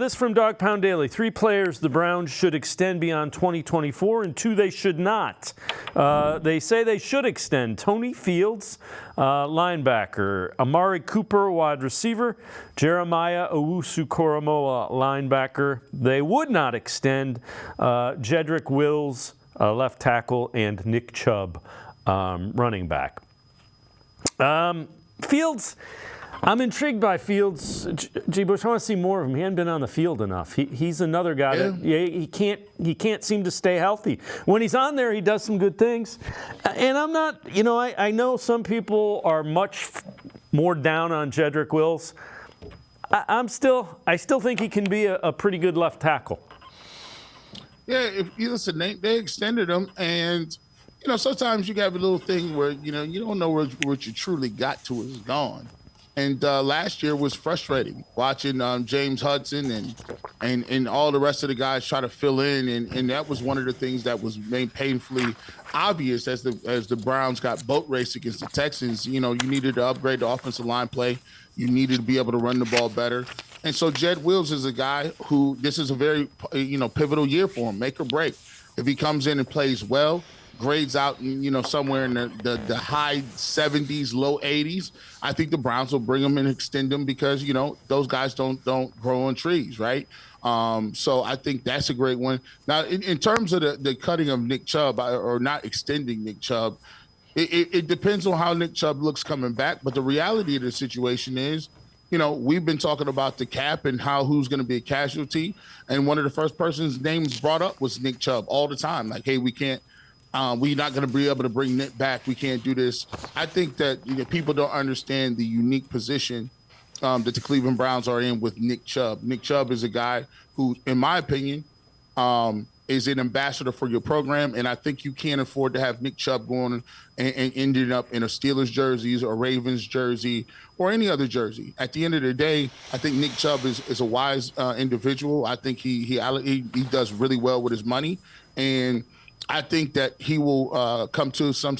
This from Dawg Pound Daily. 3 players the Browns should extend beyond 2024, and 2 they should not. They say they should extend. Tony Fields, linebacker. Amari Cooper, wide receiver. Jeremiah Owusu-Koramoah, linebacker. They would not extend. Jedrick Wills, left tackle, and Nick Chubb, running back. Fields, I'm intrigued by Fields. G. Bush, I want to see more of him. He hasn't been on the field enough. He's another guy that he can't seem to stay healthy. When he's on there, he does some good things. And I'm not, I know some people are much more down on Jedrick Wills. I still think he can be a pretty good left tackle. Yeah, if you listen, they extended him, and sometimes you have a little thing where you don't know what you truly got to is gone. And last year was frustrating watching James Hudson and all the rest of the guys try to fill in, and that was one of the things that was made painfully obvious as the Browns got boat raced against the Texans. You needed to upgrade the offensive line play. You needed to be able to run the ball better. And so Jed Wills is a guy who this is a very pivotal year for him, make or break. If he comes in and plays well, grades out, somewhere in the high 70s, low 80s, I think the Browns will bring him and extend him because, those guys don't grow on trees, right? So I think that's a great one. Now, in terms of the cutting of Nick Chubb or not extending Nick Chubb, it depends on how Nick Chubb looks coming back. But the reality of the situation is, we've been talking about the cap and who's going to be a casualty. And one of the first person's names brought up was Nick Chubb all the time. Like, hey, we can't. We're not going to be able to bring Nick back. We can't do this. I think that people don't understand the unique position that the Cleveland Browns are in with Nick Chubb. Nick Chubb is a guy who, in my opinion, is an ambassador for your program, and I think you can't afford to have Nick Chubb going and ending up in a Steelers jersey or Ravens jersey or any other jersey. At the end of the day, I think Nick Chubb is a wise individual. I think he does really well with his money, and I think that he will come to some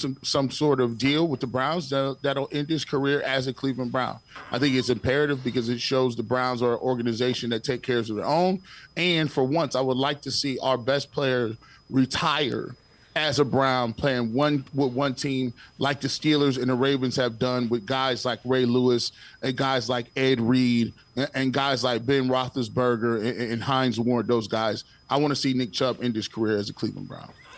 sort of deal with the Browns that'll end his career as a Cleveland Brown. I think it's imperative because it shows the Browns are an organization that take care of their own. And for once, I would like to see our best player retire as a Brown, playing with one team like the Steelers and the Ravens have done with guys like Ray Lewis and guys like Ed Reed and guys like Ben Roethlisberger and Hines Ward, those guys. I want to see Nick Chubb end his career as a Cleveland Brown.